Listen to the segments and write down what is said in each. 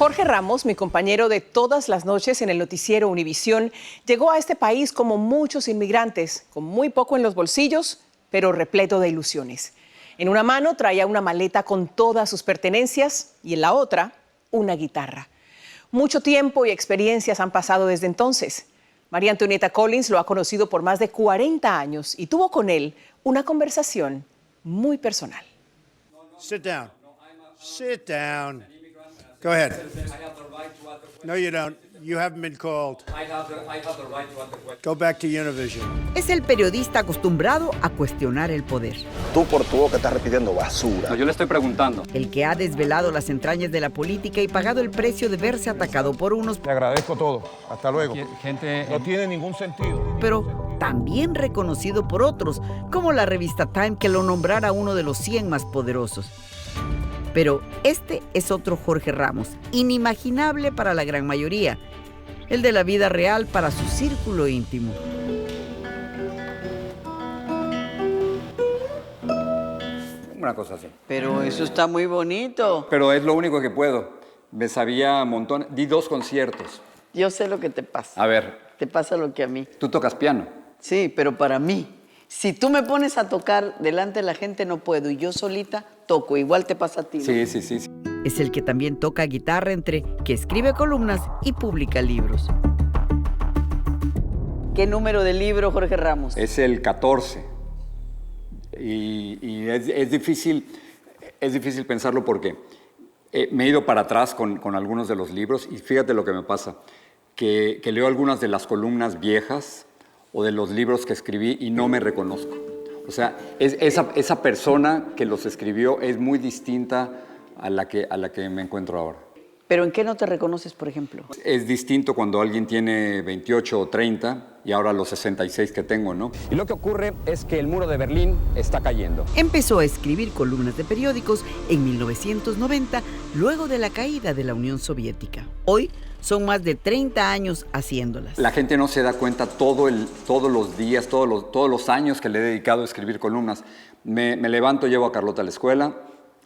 Jorge Ramos, mi compañero de todas las noches en el noticiero Univisión, llegó a este país como muchos inmigrantes, con muy poco en los bolsillos, pero repleto de ilusiones. En una mano traía una maleta con todas sus pertenencias y en la otra, una guitarra. Mucho tiempo y experiencias han pasado desde entonces. María Antonieta Collins lo ha conocido por más de 40 años y tuvo con él una conversación muy personal. Sit down. Sit down. Go ahead. No, you don't. You haven't been called. Go back to Univision. Es el periodista acostumbrado a cuestionar el poder. Tú por tu boca estás repitiendo basura. No, yo le estoy preguntando. El que ha desvelado las entrañas de la política y pagado el precio de verse atacado por unos. Te agradezco todo. Hasta luego. Gente, No tiene ningún sentido. Pero también reconocido por otros, como la revista Time, que lo nombrara uno de los 100 más poderosos. Pero este es otro Jorge Ramos, inimaginable para la gran mayoría, el de la vida real para su círculo íntimo. una cosa así. Pero eso está muy bonito. Pero es lo único que puedo. Me sabía un montón. Di 2 conciertos. Yo sé lo que te pasa. A ver. Te pasa lo que a mí. Tú tocas piano. Sí, pero para mí. Si tú me pones a tocar delante de la gente, no puedo. Y yo solita toco. Igual te pasa a ti, ¿no? Sí. Es el que también toca guitarra, entre que escribe columnas y publica libros. ¿Qué número de libro, Jorge Ramos? Es el 14. Y es difícil pensarlo porque me he ido para atrás con algunos de los libros y fíjate lo que me pasa, que leo algunas de las columnas viejas o de los libros que escribí y no me reconozco. O sea, esa persona que los escribió es muy distinta a la que me encuentro ahora. ¿Pero en qué no te reconoces, por ejemplo? Es distinto cuando alguien tiene 28 o 30 y ahora los 66 que tengo, ¿no? Y lo que ocurre es que el muro de Berlín está cayendo. Empezó a escribir columnas de periódicos en 1990, luego de la caída de la Unión Soviética. Hoy son más de 30 años haciéndolas. La gente no se da cuenta todos los días, todos los años que le he dedicado a escribir columnas. Me levanto, llevo a Carlota a la escuela,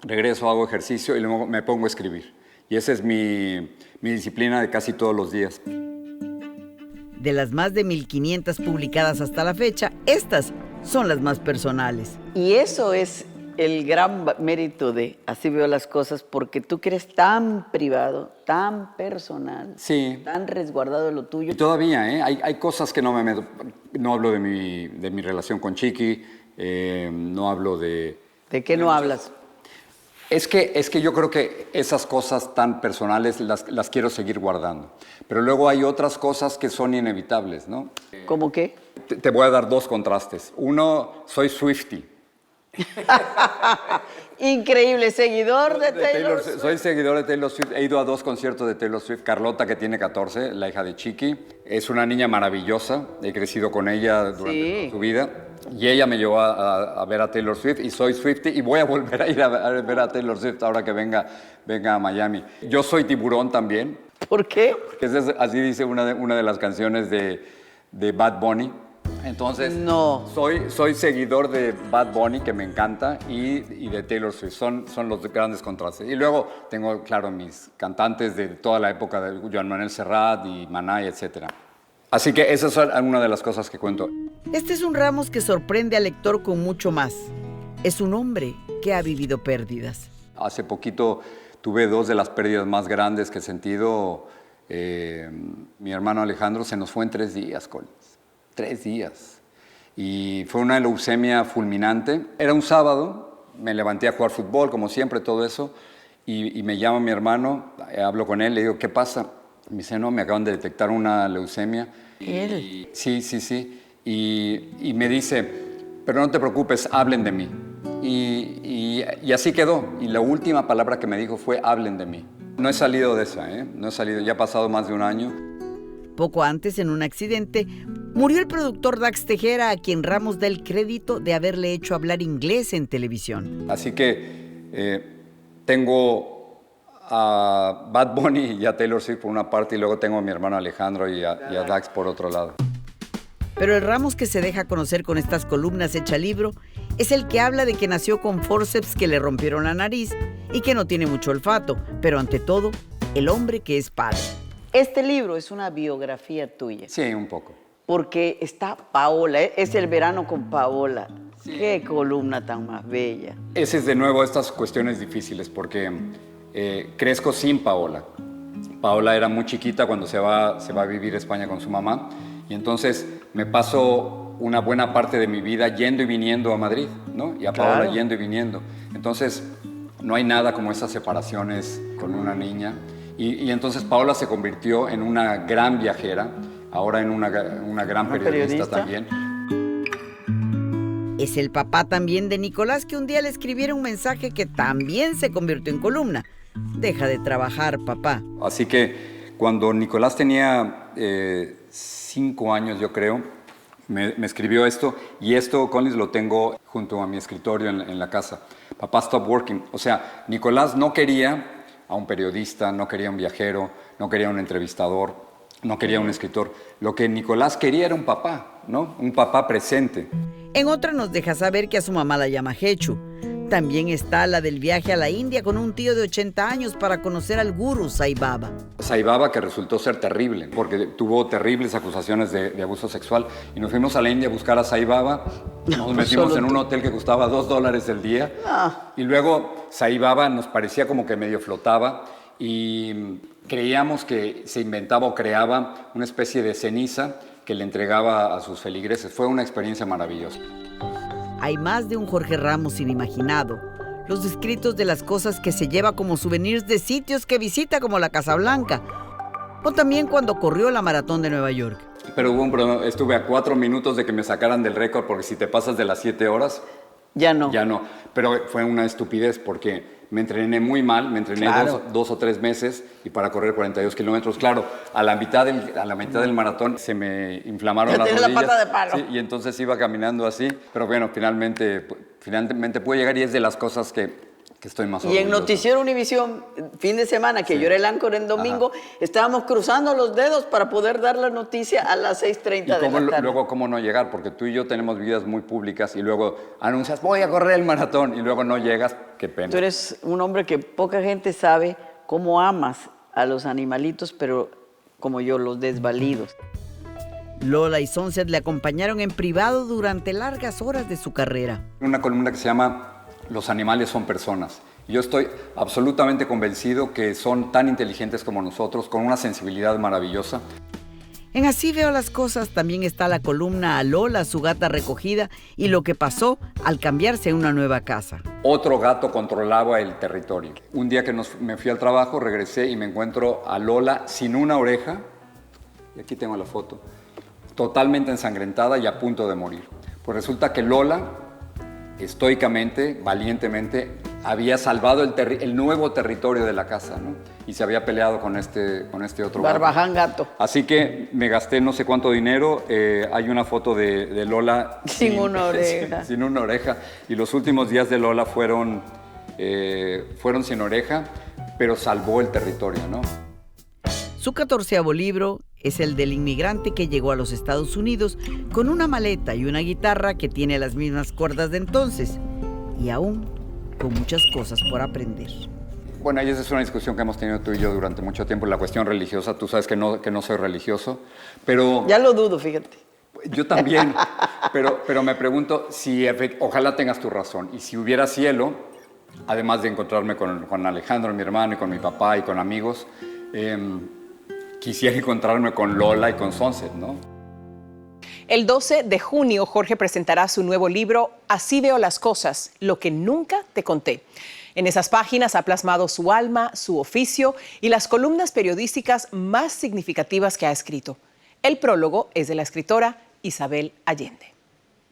regreso, hago ejercicio y luego me pongo a escribir. Y esa es mi disciplina de casi todos los días. De las más de 1,500 publicadas hasta la fecha, estas son las más personales. Y eso es el gran mérito de Así Veo las Cosas, porque tú que eres tan privado, tan personal, sí, tan resguardado de lo tuyo. Y todavía, hay cosas que no hablo de mi relación con Chiqui, no hablo de... ¿De qué no hablas? Es que yo creo que esas cosas tan personales las quiero seguir guardando. Pero luego hay otras cosas que son inevitables, ¿no? ¿Cómo qué? Te voy a dar 2 contrastes. Uno, soy Swiftie. Increíble, seguidor de Taylor Swift. Soy seguidor de Taylor Swift. He ido a 2 conciertos de Taylor Swift. Carlota, que tiene 14, la hija de Chiqui. Es una niña maravillosa. He crecido con ella durante toda su vida. Y ella me llevó a ver a Taylor Swift y soy Swiftie y voy a volver a ir a ver a Taylor Swift ahora que venga a Miami. Yo soy tiburón también. ¿Por qué? Porque así dice una de las canciones de Bad Bunny. Entonces, no. soy seguidor de Bad Bunny, que me encanta, y de Taylor Swift. Son los grandes contrastes. Y luego tengo, claro, mis cantantes de toda la época de Joan Manuel Serrat y Maná, etc. Así que esas son una de las cosas que cuento. Este es un Ramos que sorprende al lector con mucho más. Es un hombre que ha vivido pérdidas. Hace poquito tuve 2 de las pérdidas más grandes que he sentido. Mi hermano Alejandro se nos fue en 3 días, Collins. 3 días. Y fue una leucemia fulminante. Era un sábado, me levanté a jugar fútbol, como siempre, todo eso. Y me llama mi hermano, hablo con él, le digo, ¿qué pasa? Me dice, no, me acaban de detectar una leucemia. ¿Él? Sí. Y me dice, pero no te preocupes, hablen de mí. Y así quedó. Y la última palabra que me dijo fue, hablen de mí. No he salido de esa, no he salido. Ya ha pasado más de un año. Poco antes, en un accidente, murió el productor Dax Tejera, a quien Ramos da el crédito de haberle hecho hablar inglés en televisión. Así que tengo a Bad Bunny y a Taylor Swift por una parte y luego tengo a mi hermano Alejandro y a Dax por otro lado. Pero el Ramos que se deja conocer con estas columnas hecha libro es el que habla de que nació con forceps que le rompieron la nariz y que no tiene mucho olfato, pero ante todo, el hombre que es padre. Este libro es una biografía tuya, Sí, un poco. porque está Paola, es El verano con Paola. Qué columna tan más bella. Ese es de nuevo estas cuestiones difíciles porque crezco sin Paola. Paola era muy chiquita cuando se va a vivir a España con su mamá y entonces me paso una buena parte de mi vida yendo y viniendo a Madrid, ¿no? Y a Paola Claro. yendo y viniendo. Entonces no hay nada como esas separaciones con una niña y entonces Paola se convirtió en una gran viajera, ahora en una gran periodista también. Es el papá también de Nicolás, que un día le escribieron un mensaje que también se convirtió en columna. Deja de trabajar, papá. Así que cuando Nicolás tenía 5 años, yo creo, me escribió esto, y esto, Collins, lo tengo junto a mi escritorio en la casa. Papá, stop working. O sea, Nicolás no quería a un periodista, no quería un viajero, no quería un entrevistador, no quería un escritor. Lo que Nicolás quería era un papá, ¿no? Un papá presente. En otra nos deja saber que a su mamá la llama Hechu. También está la del viaje a la India con un tío de 80 años para conocer al gurú Sai Baba. Sai Baba, que resultó ser terrible, porque tuvo terribles acusaciones de abuso sexual. Y nos fuimos a la India a buscar a Sai Baba. Nos metimos en un hotel que costaba $2 el día. Y luego Sai Baba nos parecía como que medio flotaba. Y creíamos que se inventaba o creaba una especie de ceniza que le entregaba a sus feligreses. Fue una experiencia maravillosa. Hay más de un Jorge Ramos inimaginado. Los escritos de las cosas que se lleva como souvenirs de sitios que visita, como la Casa Blanca. O también cuando corrió la maratón de Nueva York. Pero hubo un problema. Estuve a 4 minutos de que me sacaran del récord, porque si te pasas de las 7 horas, Ya no. ya no. Pero fue una estupidez porque me entrené muy mal, me entrené Claro. 2 o 3 meses y para correr 42 kilómetros. Claro, a la mitad del maratón se me inflamaron Ya las tienes la rodillas. pata de palo. Sí, y entonces iba caminando así. Pero bueno, finalmente pude llegar y es de las cosas que estoy más Y en orgulloso. Noticiero Univisión, fin de semana, que yo era el áncora en domingo, estábamos cruzando los dedos para poder dar la noticia a las 6:30 Y de la tarde. luego, ¿cómo no llegar? Porque tú y yo tenemos vidas muy públicas y luego anuncias, voy a correr el maratón y luego no llegas, qué pena. Tú eres un hombre que poca gente sabe cómo amas a los animalitos, pero como yo, los desvalidos. Lola y Sunset le acompañaron en privado durante largas horas de su carrera. Una columna que se llama Los animales son personas. Yo estoy absolutamente convencido que son tan inteligentes como nosotros, con una sensibilidad maravillosa. En Así Veo las Cosas también está la columna a Lola, su gata recogida, y lo que pasó al cambiarse a una nueva casa. Otro gato controlaba el territorio. Un día que me fui al trabajo, regresé y me encuentro a Lola sin una oreja, y aquí tengo la foto, totalmente ensangrentada y a punto de morir. Pues resulta que Lola, estoicamente, valientemente, había salvado el nuevo territorio de la casa, ¿no? Y se había peleado con este otro gato. Barbaján gato. Así que me gasté no sé cuánto dinero. Hay una foto de Lola Sin una oreja. sin una oreja. Y los últimos días de Lola fueron sin oreja, pero salvó el territorio, ¿no? Su 14º libro es el del inmigrante que llegó a los Estados Unidos con una maleta y una guitarra que tiene las mismas cuerdas de entonces y aún con muchas cosas por aprender. Bueno, y esa es una discusión que hemos tenido tú y yo durante mucho tiempo, la cuestión religiosa. Tú sabes que no soy religioso, pero... Ya lo dudo, fíjate. Yo también, pero me pregunto si ojalá tengas tu razón. Y si hubiera cielo, además de encontrarme con Alejandro, mi hermano, y con mi papá y con amigos, quisiera encontrarme con Lola y con Sunset, ¿no? El 12 de junio, Jorge presentará su nuevo libro, Así veo las cosas, lo que nunca te conté. En esas páginas ha plasmado su alma, su oficio y las columnas periodísticas más significativas que ha escrito. El prólogo es de la escritora Isabel Allende.